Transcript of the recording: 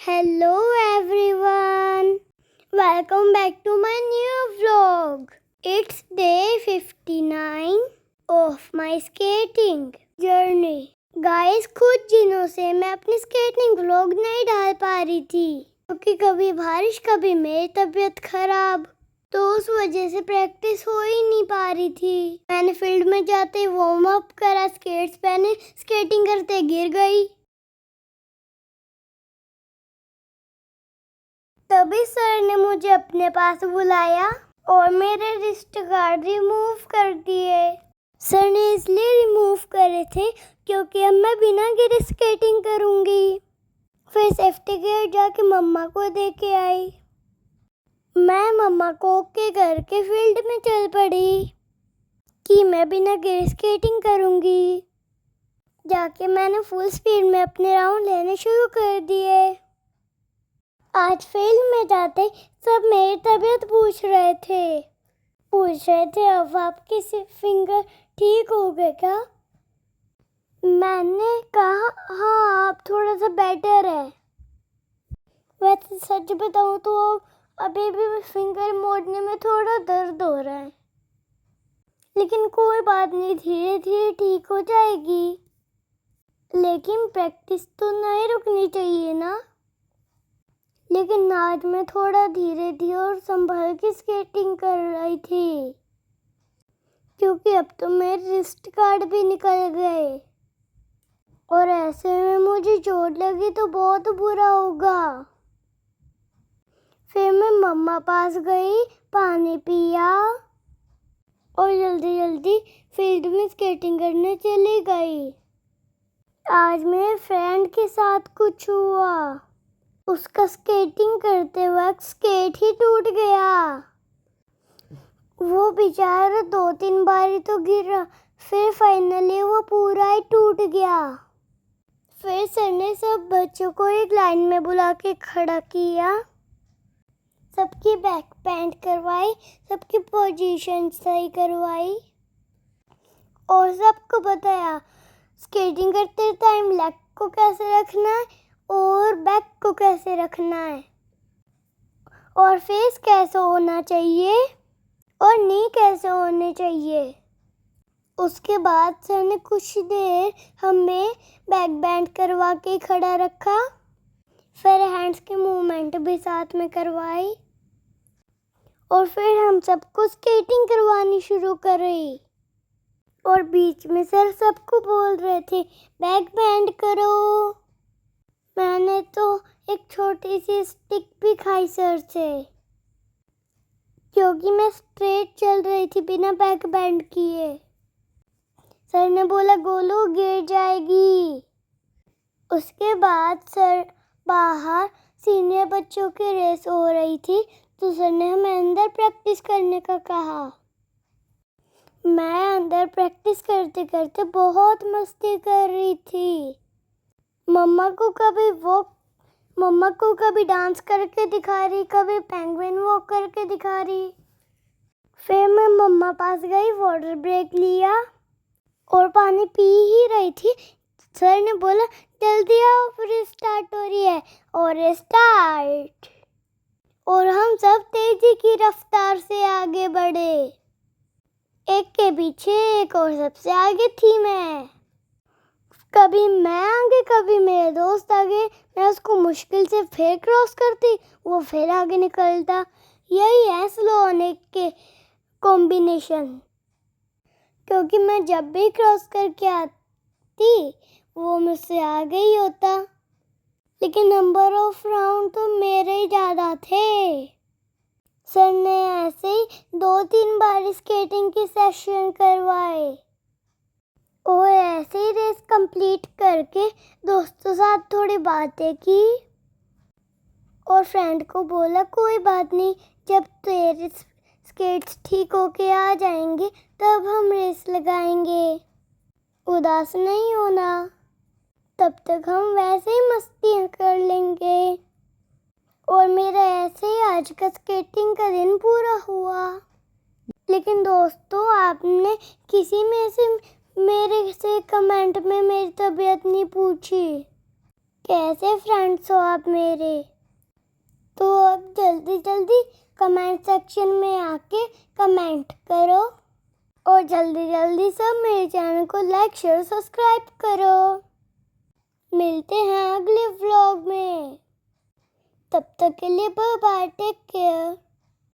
Hello everyone. Welcome back to my new vlog. It's day 59 of my skating journey. Guys, कुछ दिनों से मैं अपनी स्केटिंग व्लॉग नहीं डाल पा रही थी क्योंकि कभी बारिश कभी मेरी तबीयत खराब, तो उस वजह से प्रैक्टिस हो ही नहीं पा रही थी। मैंने फील्ड में जाते ही वार्म अप करा, स्केट्स पहने, स्केटिंग करते गिर गई। तभी सर ने मुझे अपने पास बुलाया और मेरे रिस्ट गार्ड रिमूव कर दिए। सर ने इसलिए रिमूव करे थे क्योंकि अब मैं बिना गिरे स्केटिंग करूंगी। फिर सेफ्टी गियर जाके मम्मा को दे के आई। मैं मम्मा को ओके करके फील्ड में चल पड़ी कि मैं बिना गिरे स्केटिंग करूंगी। जाके मैंने फुल स्पीड में अपने राउंड लेने शुरू कर दिए। आज फील्ड में जाते सब मेरी तबीयत पूछ रहे थे अब आपकी फिंगर ठीक हो गए क्या? मैंने कहा हाँ, अब थोड़ा सा बेटर है। वैसे सच बताऊँ तो अभी भी फिंगर मोड़ने में थोड़ा दर्द हो रहा है, लेकिन कोई बात नहीं, धीरे धीरे ठीक हो जाएगी। लेकिन प्रैक्टिस तो नहीं रुकनी चाहिए ना। लेकिन आज मैं थोड़ा धीरे धीरे और संभल के स्केटिंग कर रही थी क्योंकि अब तो मेरे रिस्ट गार्ड भी निकल गए और ऐसे में मुझे चोट लगी तो बहुत बुरा होगा। फिर मैं मम्मा पास गई, पानी पिया और जल्दी जल्दी फील्ड में स्केटिंग करने चली गई। आज मेरे फ्रेंड के साथ कुछ हुआ। उसका स्केटिंग करते वक्त स्केट ही टूट गया। वो बेचारा 2-3 बार तो गिरा, फिर फाइनली वो पूरा ही टूट गया। फिर सर ने सब बच्चों को एक लाइन में बुला के खड़ा किया, सबकी बैक बैंड करवाई, सबकी पोजीशन सही करवाई और सबको बताया स्केटिंग करते टाइम लेग को कैसे रखना है और बैक को कैसे रखना है और फेस कैसे होना चाहिए और नी कैसे होने चाहिए। उसके बाद सर ने कुछ देर हमें बैक बैंड करवा के खड़ा रखा, फिर हैंड्स के मूवमेंट भी साथ में करवाई और फिर हम सबको स्केटिंग करवानी शुरू करी। और बीच में सर सबको बोल रहे थे बैक बैंड करो। मैंने तो एक छोटी सी स्टिक भी खाई सर से क्योंकि मैं स्ट्रेट चल रही थी बिना बैक बैंड किए। सर ने बोला गोलू गिर जाएगी। उसके बाद सर बाहर सीनियर बच्चों की रेस हो रही थी तो सर ने हमें अंदर प्रैक्टिस करने का कहा। मैं अंदर प्रैक्टिस करते करते बहुत मस्ती कर रही थी। मम्मा को कभी डांस करके दिखा रही, कभी पेंगुइन वॉक करके दिखा रही। फिर मैं मम्मा पास गई, वाटर ब्रेक लिया और पानी पी ही रही थी। सर ने बोला जल्दी आओ फिर स्टार्ट हो रही है और स्टार्ट। और हम सब तेजी की रफ्तार से आगे बढ़े, एक के पीछे एक और सबसे आगे थी मैं। कभी मैं आगे कभी मेरे दोस्त आगे, मैं उसको मुश्किल से फिर क्रॉस करती, वो फिर आगे निकलता। यही है स्लो होने के कॉम्बिनेशन, क्योंकि मैं जब भी क्रॉस करके आती वो मुझसे आगे ही होता। लेकिन नंबर ऑफ राउंड तो मेरे ही ज़्यादा थे। सर ने ऐसे ही 2-3 बार स्केटिंग की सेशन करवाए और ऐसे ही रेस कंप्लीट करके दोस्तों साथ थोड़ी बातें की और फ्रेंड को बोला कोई बात नहीं, जब तेरे स्केट्स ठीक होके आ जाएंगे तब हम रेस लगाएंगे, उदास नहीं होना, तब तक हम वैसे ही मस्ती कर लेंगे। और मेरा ऐसे ही आज का स्केटिंग का दिन पूरा हुआ। लेकिन दोस्तों, आपने किसी में से मेरे से कमेंट में मेरी तबीयत नहीं पूछी। कैसे फ्रेंड्स हो आप मेरे? तो अब जल्दी जल्दी कमेंट सेक्शन में आके कमेंट करो और जल्दी जल्दी सब मेरे चैनल को लाइक शेयर सब्सक्राइब करो। मिलते हैं अगले व्लॉग में, तब तक के लिए बाय बाय, टेक केयर।